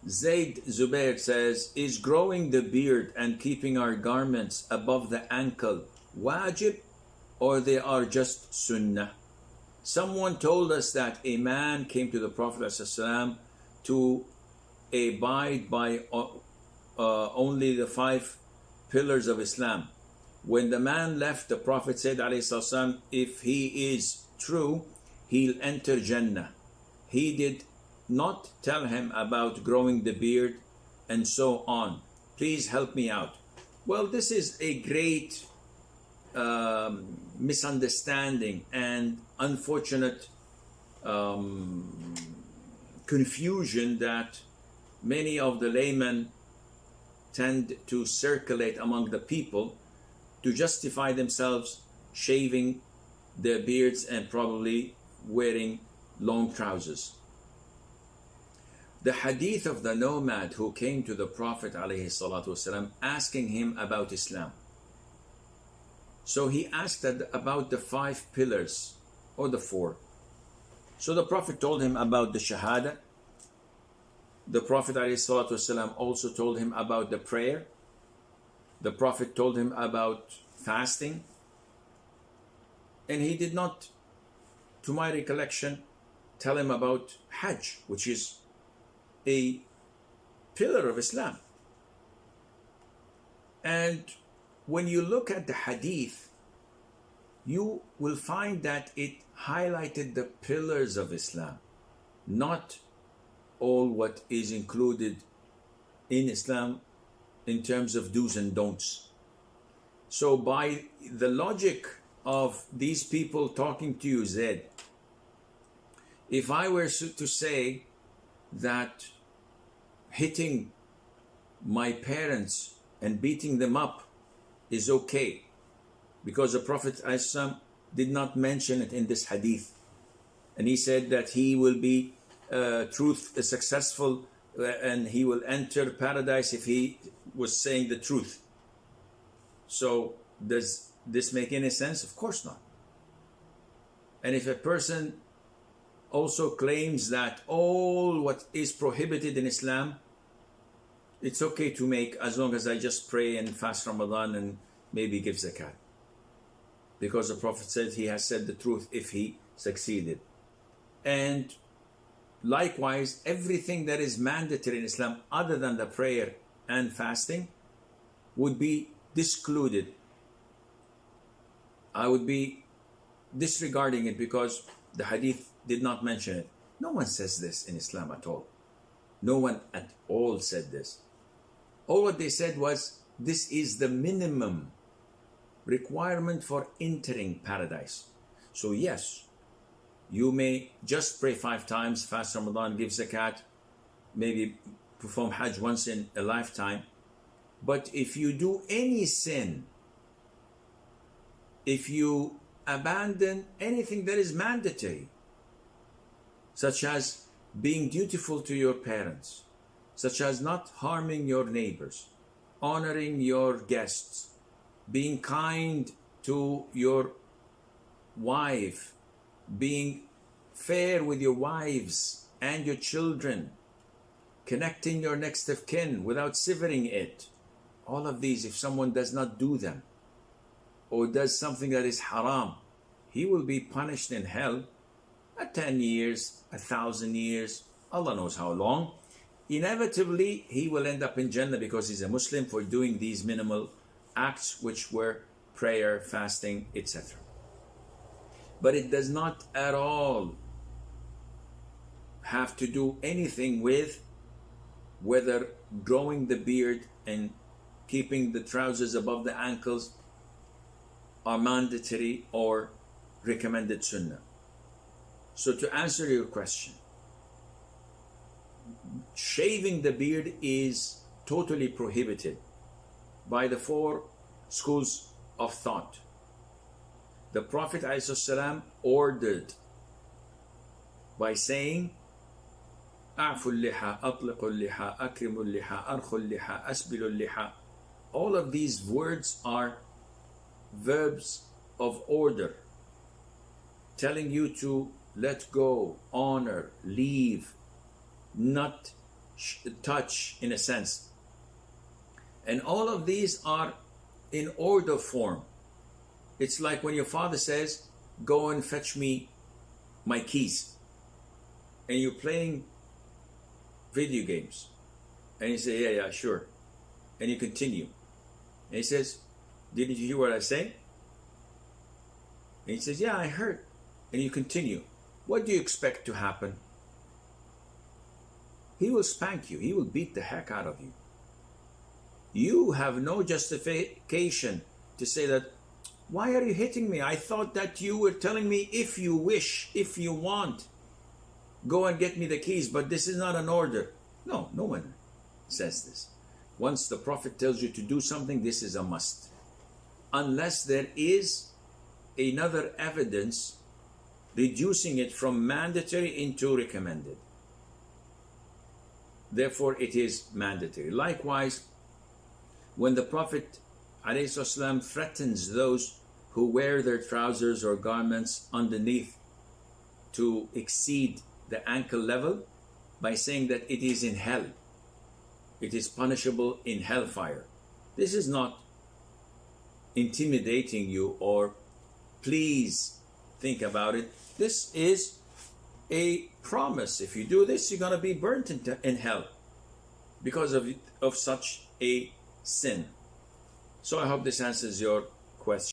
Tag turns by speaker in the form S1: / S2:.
S1: Zaid Zubair says, is growing the beard and keeping our garments above the ankle wajib, or they are just sunnah? Someone told us that a man came to the Prophet ﷺ to abide by only the 5 pillars of Islam. When the man left, the Prophet said ﷺ, if he is true, he'll enter Jannah. He did not tell him about growing the beard and so on. Please help me out. Well, this is a great misunderstanding and unfortunate confusion that many of the laymen tend to circulate among the people to justify themselves shaving their beards and probably wearing long trousers. The hadith of the nomad who came to the Prophet ﷺ asking him about Islam. So he asked about the 5 pillars or the 4. So the Prophet told him about the Shahada. The Prophet ﷺ also told him about the prayer. The Prophet told him about fasting. And he did not, to my recollection, tell him about Hajj, which is a pillar of Islam. And when you look at the hadith, you will find that it highlighted the pillars of Islam, not all what is included in Islam in terms of do's and don'ts. So by the logic of these people talking to you, Zed, if I were to say that hitting my parents and beating them up is okay, because the Prophet ﷺ did not mention it in this hadith, and he said that he will be successful and he will enter paradise if he was saying the truth. So does this make any sense? Of course not. And if a person also claims that all what is prohibited in Islam, it's okay to make, as long as I just pray and fast Ramadan and maybe give zakat, because the Prophet said he has said the truth if he succeeded. And likewise, everything that is mandatory in Islam other than the prayer and fasting would be discluded. I would be disregarding it because the hadith did not mention it. No one says this in Islam at all. No one at all said this. All what they said was, this is the minimum requirement for entering paradise. So yes, you may just pray 5 times, fast Ramadan, give zakat, maybe perform Hajj once in a lifetime. But if you do any sin, if you abandon anything that is mandatory, such as being dutiful to your parents, such as not harming your neighbors, honoring your guests, being kind to your wife, being fair with your wives and your children, connecting your next of kin without severing it. All of these, if someone does not do them or does something that is haram, he will be punished in hell at 10 years, 1,000 years, Allah knows how long. Inevitably, he will end up in Jannah because he's a Muslim for doing these minimal acts, which were prayer, fasting, etc. But it does not at all have to do anything with whether growing the beard and keeping the trousers above the ankles are mandatory or recommended sunnah. So to answer your question, shaving the beard is totally prohibited by the 4 schools of thought. The Prophet ﷺ ordered by saying, أعفوا اللحى, أطلقوا اللحى, أكرموا اللحى, أرخوا اللحى, أسبلوا اللحى. All of these words are verbs of order, telling you to let go, honor, leave, not touch, in a sense. And all of these are in order form. It's like when your father says, go and fetch me my keys, and you're playing video games, and you say, yeah, sure, and you continue, and he says, didn't you hear what I say? And he says, yeah, I heard, and you continue. What do you expect to happen? He will spank you. He will beat the heck out of you. You have no justification to say that, why are you hitting me? I thought that you were telling me, if you wish, if you want, go and get me the keys, but this is not an order. No, no one says this. Once the Prophet tells you to do something, this is a must. Unless there is another evidence reducing it from mandatory into recommended. Therefore, it is mandatory. Likewise, when the Prophet ﷺ threatens those who wear their trousers or garments underneath to exceed the ankle level by saying that it is in hell, it is punishable in hellfire. This is not intimidating you or please think about it. This is a promise. If you do this, you're going to be burnt in hell because of such a sin. So I hope this answers your question.